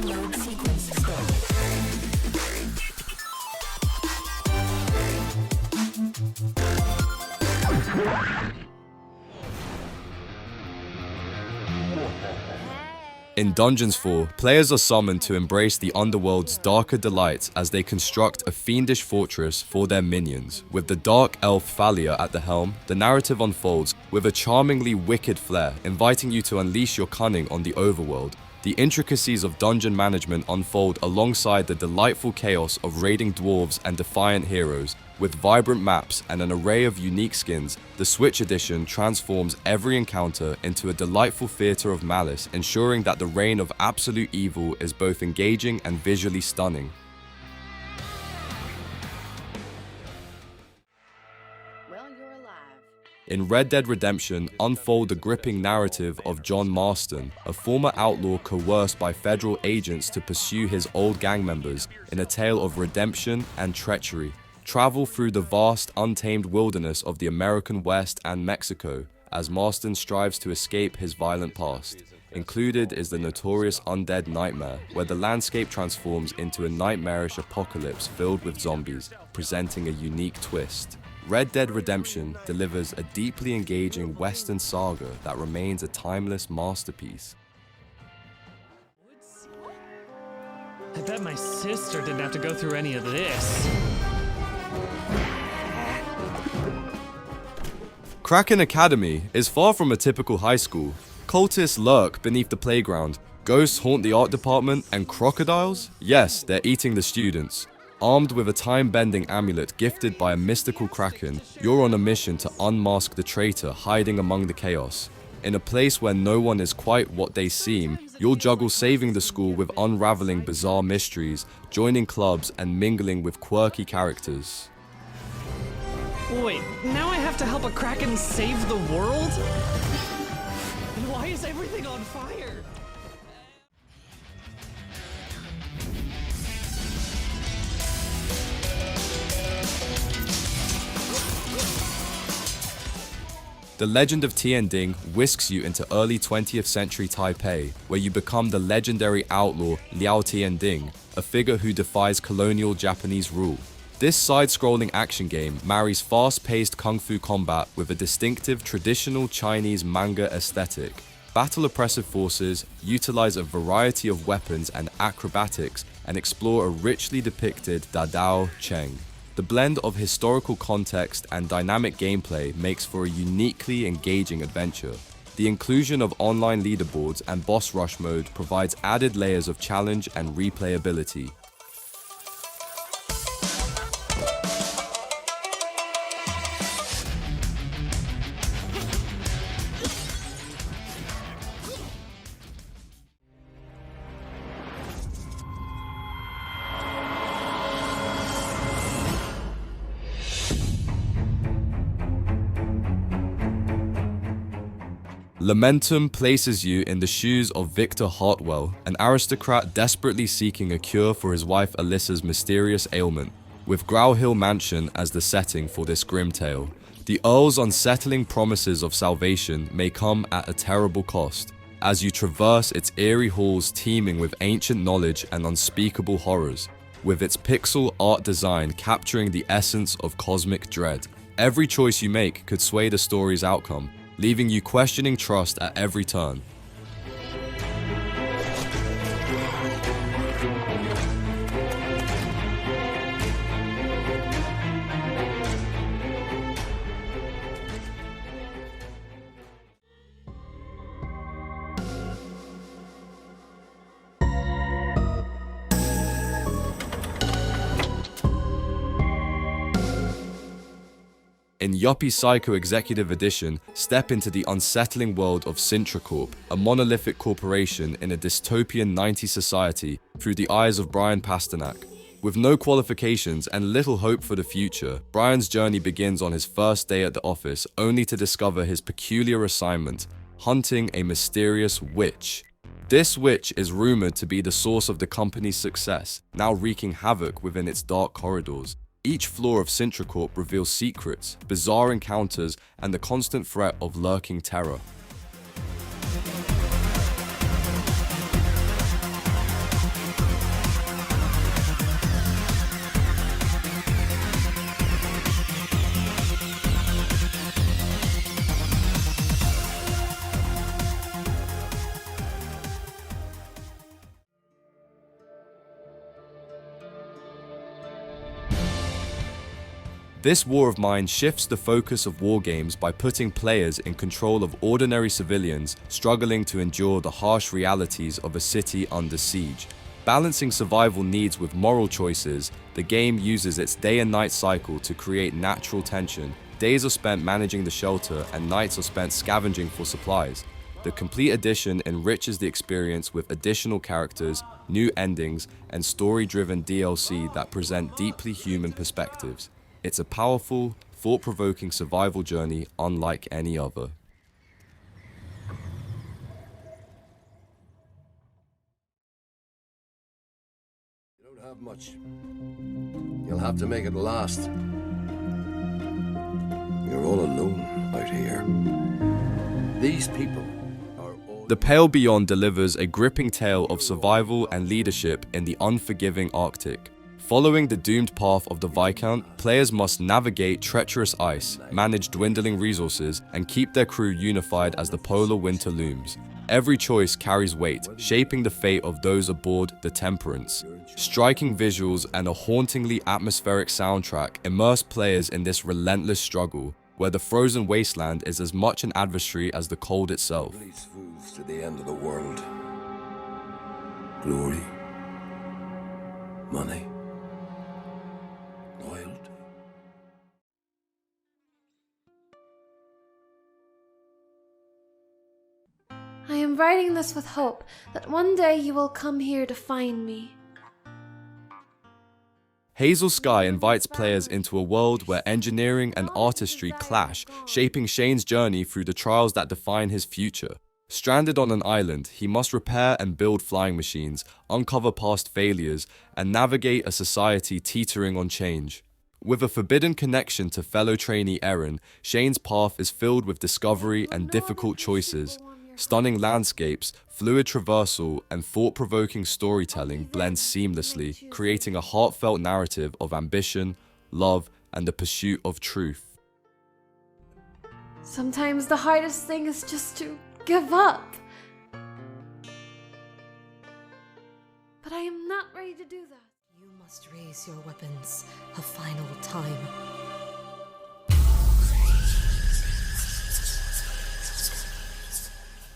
Download sequence start. In Dungeons 4, players are summoned to embrace the underworld's darker delights as they construct a fiendish fortress for their minions. With the dark elf Thalia at the helm, the narrative unfolds with a charmingly wicked flair, inviting you to unleash your cunning on the overworld. The intricacies of dungeon management unfold alongside the delightful chaos of raiding dwarves and defiant heroes. With vibrant maps and an array of unique skins, the Switch edition transforms every encounter into a delightful theatre of malice, ensuring that the reign of absolute evil is both engaging and visually stunning. Well, you're alive. In Red Dead Redemption, unfold the gripping narrative of John Marston, a former outlaw coerced by federal agents to pursue his old gang members in a tale of redemption and treachery. Travel through the vast, untamed wilderness of the American West and Mexico as Marston strives to escape his violent past. Included is the notorious Undead Nightmare, where the landscape transforms into a nightmarish apocalypse filled with zombies, presenting a unique twist. Red Dead Redemption delivers a deeply engaging Western saga that remains a timeless masterpiece. I bet my sister didn't have to go through any of this. Kraken Academy is far from a typical high school. Cultists lurk beneath the playground, ghosts haunt the art department, and crocodiles? Yes, they're eating the students. Armed with a time-bending amulet gifted by a mystical kraken, you're on a mission to unmask the traitor hiding among the chaos. In a place where no one is quite what they seem, you'll juggle saving the school with unraveling bizarre mysteries, joining clubs, and mingling with quirky characters. Wait, now I have to help a Kraken save the world? And why is everything on fire? The Legend of Tianding whisks you into early 20th century Taipei, where you become the legendary outlaw Liao Tianding, a figure who defies colonial Japanese rule. This side-scrolling action game marries fast-paced kung fu combat with a distinctive traditional Chinese manga aesthetic. Battle oppressive forces, utilize a variety of weapons and acrobatics, and explore a richly depicted Dadao Cheng. The blend of historical context and dynamic gameplay makes for a uniquely engaging adventure. The inclusion of online leaderboards and boss rush mode provides added layers of challenge and replayability. Lamentum places you in the shoes of Victor Hartwell, an aristocrat desperately seeking a cure for his wife Alyssa's mysterious ailment, with Growl Hill Mansion as the setting for this grim tale. The Earl's unsettling promises of salvation may come at a terrible cost, as you traverse its eerie halls teeming with ancient knowledge and unspeakable horrors, with its pixel art design capturing the essence of cosmic dread. Every choice you make could sway the story's outcome, leaving you questioning trust at every turn. In Yuppie Psycho Executive Edition, step into the unsettling world of Sintra Corp, a monolithic corporation in a dystopian 90s society through the eyes of Brian Pasternak. With no qualifications and little hope for the future, Brian's journey begins on his first day at the office, only to discover his peculiar assignment: hunting a mysterious witch. This witch is rumored to be the source of the company's success, now wreaking havoc within its dark corridors. Each floor of Sintra Corp reveals secrets, bizarre encounters, and the constant threat of lurking terror. This war of mine shifts the focus of war games by putting players in control of ordinary civilians struggling to endure the harsh realities of a city under siege. Balancing survival needs with moral choices, the game uses its day and night cycle to create natural tension. Days are spent managing the shelter and nights are spent scavenging for supplies. The complete edition enriches the experience with additional characters, new endings, and story-driven DLC that present deeply human perspectives. It's a powerful, thought-provoking survival journey unlike any other. You don't have much. You'll have to make it last. You're all alone out here. These people are all... The Pale Beyond delivers a gripping tale of survival and leadership in the unforgiving Arctic. Following the doomed path of the Viscount, players must navigate treacherous ice, manage dwindling resources, and keep their crew unified as the polar winter looms. Every choice carries weight, shaping the fate of those aboard the Temperance. Striking visuals and a hauntingly atmospheric soundtrack immerse players in this relentless struggle, where the frozen wasteland is as much an adversary as the cold itself. Leads fools to the end of the world. Glory. Money. Loyalty. I am writing this with hope that one day you will come here to find me. Hazel Sky invites players into a world where engineering and artistry clash, shaping Shane's journey through the trials that define his future. Stranded on an island, he must repair and build flying machines, uncover past failures, and navigate a society teetering on change. With a forbidden connection to fellow trainee Erin, Shane's path is filled with discovery and difficult choices. Stunning landscapes, fluid traversal, and thought-provoking storytelling blend seamlessly, creating a heartfelt narrative of ambition, love, and the pursuit of truth. Sometimes the hardest thing is just to give up. But I am not ready to do that. You must raise your weapons a final time.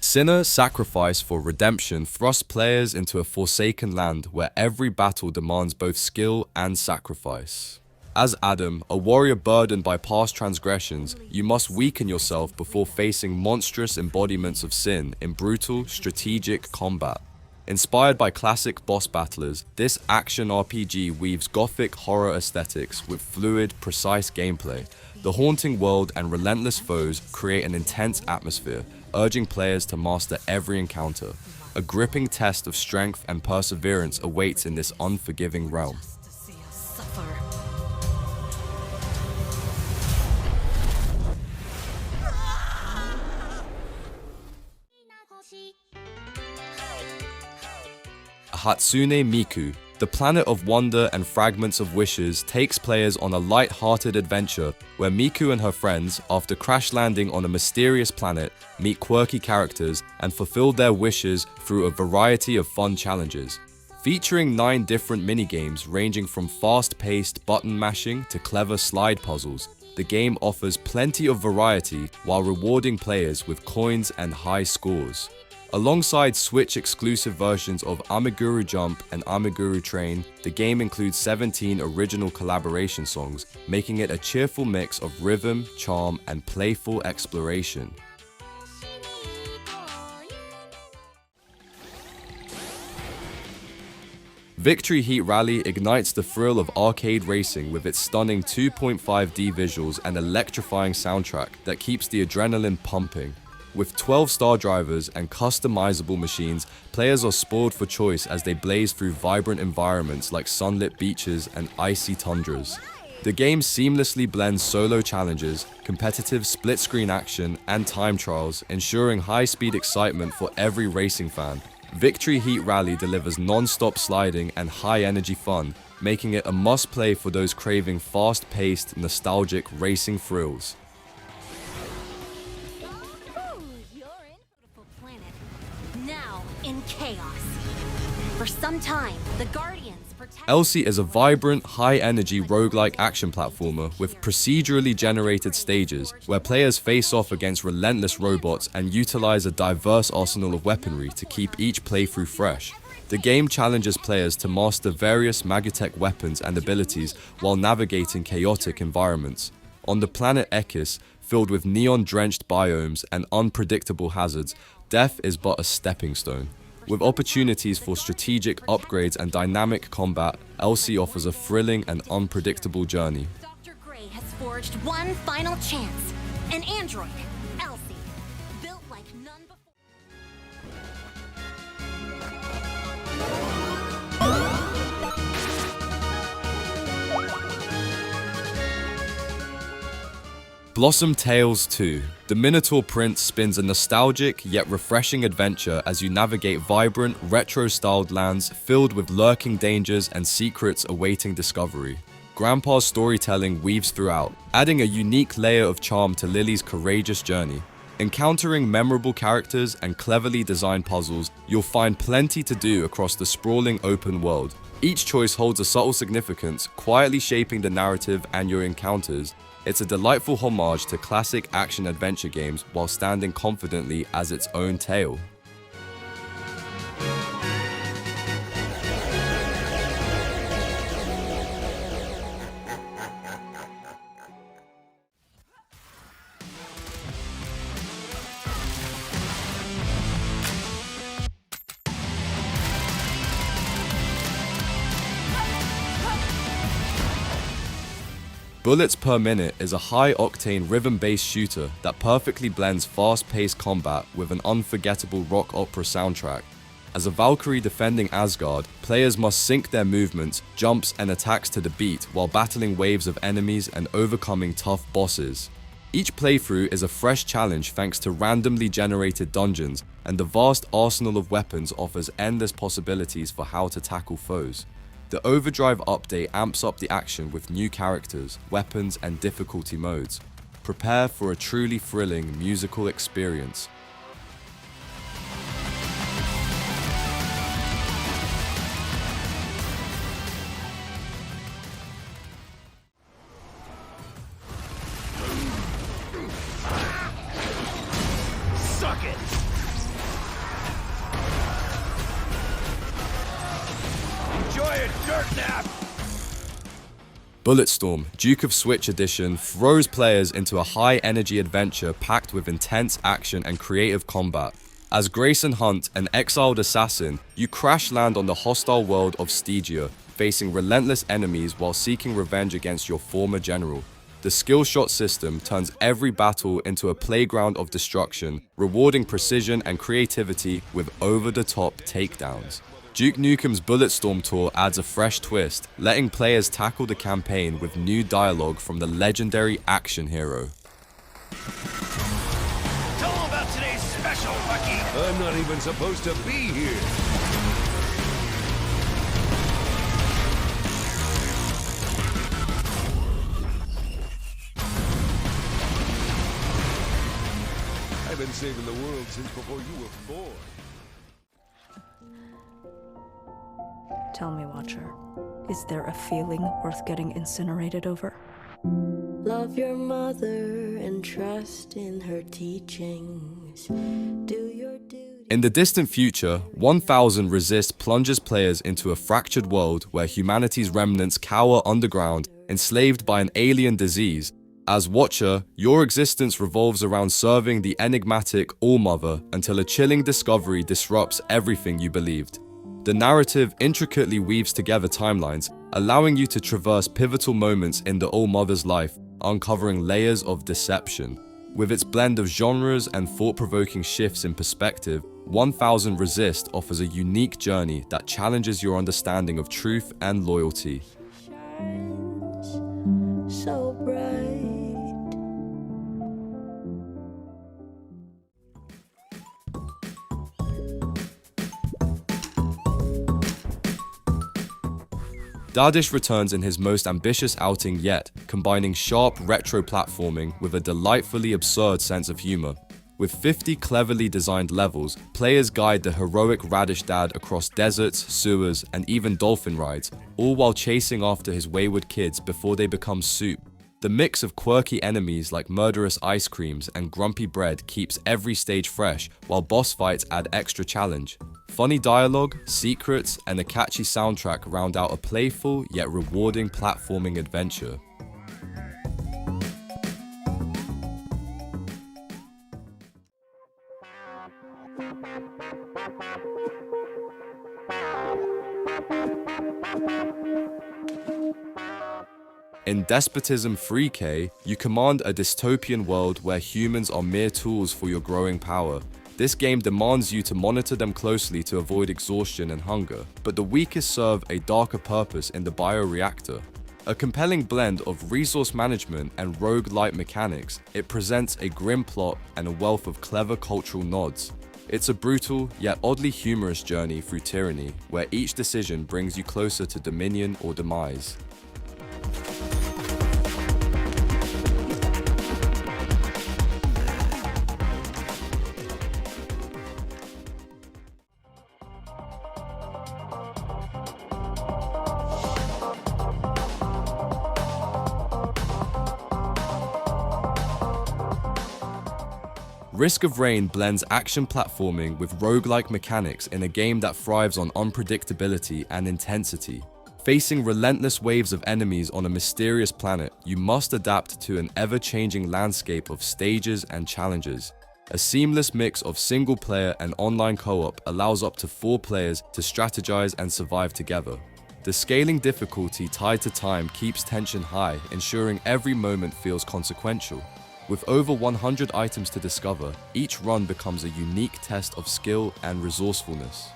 Sinner's sacrifice for redemption thrusts players into a forsaken land where every battle demands both skill and sacrifice. As Adam, a warrior burdened by past transgressions, you must weaken yourself before facing monstrous embodiments of sin in brutal, strategic combat. Inspired by classic boss battlers, this action RPG weaves gothic horror aesthetics with fluid, precise gameplay. The haunting world and relentless foes create an intense atmosphere, urging players to master every encounter. A gripping test of strength and perseverance awaits in this unforgiving realm. To see us suffer. Hatsune Miku, the planet of wonder and fragments of wishes, takes players on a light-hearted adventure where Miku and her friends, after crash landing on a mysterious planet, meet quirky characters and fulfill their wishes through a variety of fun challenges. Featuring 9 different minigames ranging from fast-paced button mashing to clever slide puzzles, the game offers plenty of variety while rewarding players with coins and high scores. Alongside Switch-exclusive versions of Amiguru Jump and Amiguru Train, the game includes 17 original collaboration songs, making it a cheerful mix of rhythm, charm, and playful exploration. Victory Heat Rally ignites the thrill of arcade racing with its stunning 2.5D visuals and electrifying soundtrack that keeps the adrenaline pumping. With 12 star drivers and customizable machines, players are spoiled for choice as they blaze through vibrant environments like sunlit beaches and icy tundras. The game seamlessly blends solo challenges, competitive split-screen action, and time trials, ensuring high-speed excitement for every racing fan. Victory Heat Rally delivers non-stop sliding and high-energy fun, making it a must-play for those craving fast-paced, nostalgic racing thrills. In chaos. For some time, the Guardians ELSIE is a vibrant, high-energy roguelike action platformer with procedurally generated stages where players face off against relentless robots and utilize a diverse arsenal of weaponry to keep each playthrough fresh. The game challenges players to master various Magitech weapons and abilities while navigating chaotic environments. On the planet Ekis, filled with neon-drenched biomes and unpredictable hazards, death is but a stepping stone. With opportunities for strategic upgrades and dynamic combat, ELSIE offers a thrilling and unpredictable journey. Dr. Gray has forged one final chance. An android, ELSIE, built like none before. Blossom Tales 2. The Minotaur Prince spins a nostalgic yet refreshing adventure as you navigate vibrant, retro-styled lands filled with lurking dangers and secrets awaiting discovery. Grandpa's storytelling weaves throughout, adding a unique layer of charm to Lily's courageous journey. Encountering memorable characters and cleverly designed puzzles, you'll find plenty to do across the sprawling open world. Each choice holds a subtle significance, quietly shaping the narrative and your encounters. It's a delightful homage to classic action-adventure games while standing confidently as its own tale. Bullets per Minute is a high-octane rhythm-based shooter that perfectly blends fast-paced combat with an unforgettable rock opera soundtrack. As a Valkyrie defending Asgard, players must sync their movements, jumps and attacks to the beat while battling waves of enemies and overcoming tough bosses. Each playthrough is a fresh challenge thanks to randomly generated dungeons, and the vast arsenal of weapons offers endless possibilities for how to tackle foes. The Overdrive update amps up the action with new characters, weapons and difficulty modes. Prepare for a truly thrilling musical experience. Suck it! Enjoy a dirt nap! Bulletstorm, Duke of Switch Edition, throws players into a high-energy adventure packed with intense action and creative combat. As Grayson Hunt, an exiled assassin, you crash land on the hostile world of Stygia, facing relentless enemies while seeking revenge against your former general. The skill shot system turns every battle into a playground of destruction, rewarding precision and creativity with over-the-top takedowns. Duke Nukem's Bulletstorm tour adds a fresh twist, letting players tackle the campaign with new dialogue from the legendary action hero. Tell them about today's special, Lucky! I'm not even supposed to be here! I've been saving the world since before you were born. Tell me, Watcher, is there a feeling worth getting incinerated over? Love your mother and trust in her teachings. Do your duty. In the distant future, 1000 Resist plunges players into a fractured world where humanity's remnants cower underground, enslaved by an alien disease. As Watcher, your existence revolves around serving the enigmatic All-Mother until a chilling discovery disrupts everything you believed. The narrative intricately weaves together timelines, allowing you to traverse pivotal moments in the All-Mother's life, uncovering layers of deception. With its blend of genres and thought-provoking shifts in perspective, 1000 Resist offers a unique journey that challenges your understanding of truth and loyalty. Shines so bright. Dadish returns in his most ambitious outing yet, combining sharp retro platforming with a delightfully absurd sense of humor. With 50 cleverly designed levels, players guide the heroic Radish dad across deserts, sewers, and even dolphin rides, all while chasing after his wayward kids before they become soup. The mix of quirky enemies like murderous ice creams and grumpy bread keeps every stage fresh, while boss fights add extra challenge. Funny dialogue, secrets, and a catchy soundtrack round out a playful yet rewarding platforming adventure. In Despotism 3K, you command a dystopian world where humans are mere tools for your growing power. This game demands you to monitor them closely to avoid exhaustion and hunger, but the weakest serve a darker purpose in the bioreactor. A compelling blend of resource management and roguelite mechanics, it presents a grim plot and a wealth of clever cultural nods. It's a brutal, yet oddly humorous journey through tyranny, where each decision brings you closer to dominion or demise. Risk of Rain blends action platforming with roguelike mechanics in a game that thrives on unpredictability and intensity. Facing relentless waves of enemies on a mysterious planet, you must adapt to an ever-changing landscape of stages and challenges. A seamless mix of single-player and online co-op allows up to 4 players to strategize and survive together. The scaling difficulty tied to time keeps tension high, ensuring every moment feels consequential. With over 100 items to discover, each run becomes a unique test of skill and resourcefulness.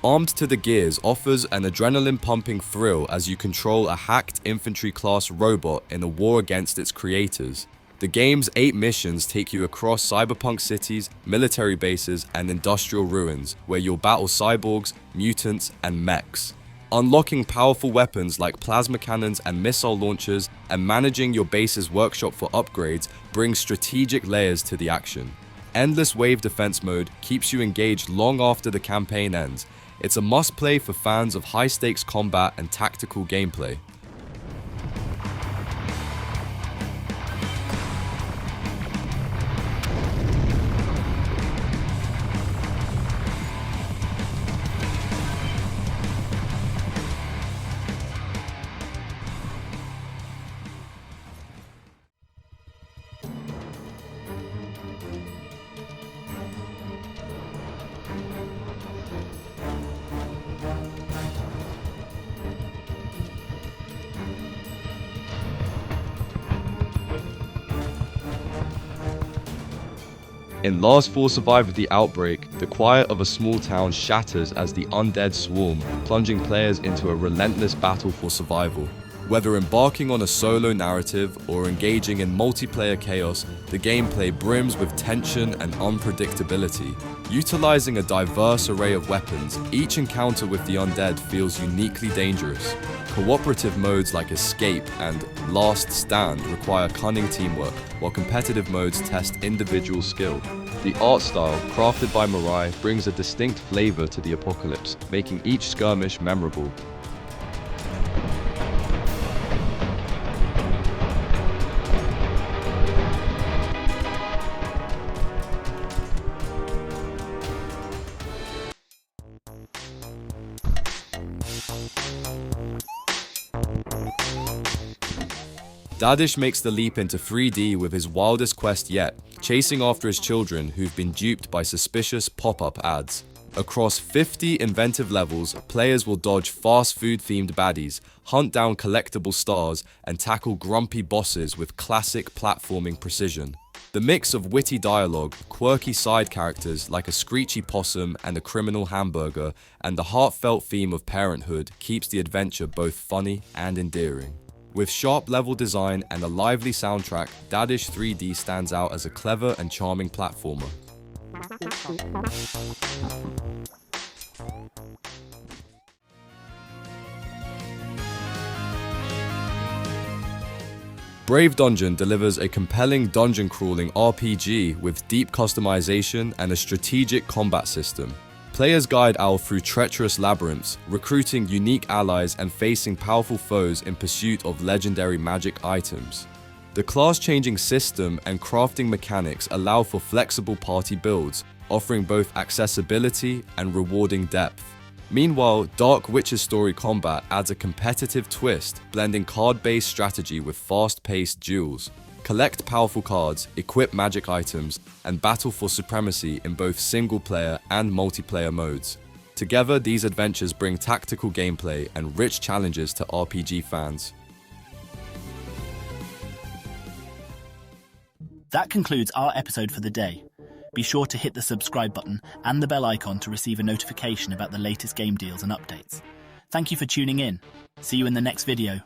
Armed to the Gears offers an adrenaline-pumping thrill as you control a hacked infantry-class robot in a war against its creators. The game's 8 missions take you across cyberpunk cities, military bases, and industrial ruins, where you'll battle cyborgs, mutants, and mechs. Unlocking powerful weapons like plasma cannons and missile launchers, and managing your base's workshop for upgrades brings strategic layers to the action. Endless Wave Defense Mode keeps you engaged long after the campaign ends. It's a must-play for fans of high-stakes combat and tactical gameplay. In Last 4 Survivor the Outbreak, the quiet of a small town shatters as the undead swarm, plunging players into a relentless battle for survival. Whether embarking on a solo narrative or engaging in multiplayer chaos, the gameplay brims with tension and unpredictability. Utilizing a diverse array of weapons, each encounter with the undead feels uniquely dangerous. Cooperative modes like Escape and Last Stand require cunning teamwork, while competitive modes test individual skill. The art style, crafted by Mirai, brings a distinct flavor to the apocalypse, making each skirmish memorable. Dadish makes the leap into 3D with his wildest quest yet, chasing after his children who've been duped by suspicious pop-up ads. Across 50 inventive levels, players will dodge fast food-themed baddies, hunt down collectible stars, and tackle grumpy bosses with classic platforming precision. The mix of witty dialogue, quirky side characters like a screechy possum and a criminal hamburger, and the heartfelt theme of parenthood keeps the adventure both funny and endearing. With sharp level design and a lively soundtrack, Dadish 3D stands out as a clever and charming platformer. Brave Dungeon delivers a compelling dungeon crawling RPG with deep customization and a strategic combat system. Players guide Al through treacherous labyrinths, recruiting unique allies and facing powerful foes in pursuit of legendary magic items. The class-changing system and crafting mechanics allow for flexible party builds, offering both accessibility and rewarding depth. Meanwhile, Dark Witch's story combat adds a competitive twist, blending card-based strategy with fast-paced duels. Collect powerful cards, equip magic items, and battle for supremacy in both single-player and multiplayer modes. Together, these adventures bring tactical gameplay and rich challenges to RPG fans. That concludes our episode for the day. Be sure to hit the subscribe button and the bell icon to receive a notification about the latest game deals and updates. Thank you for tuning in. See you in the next video.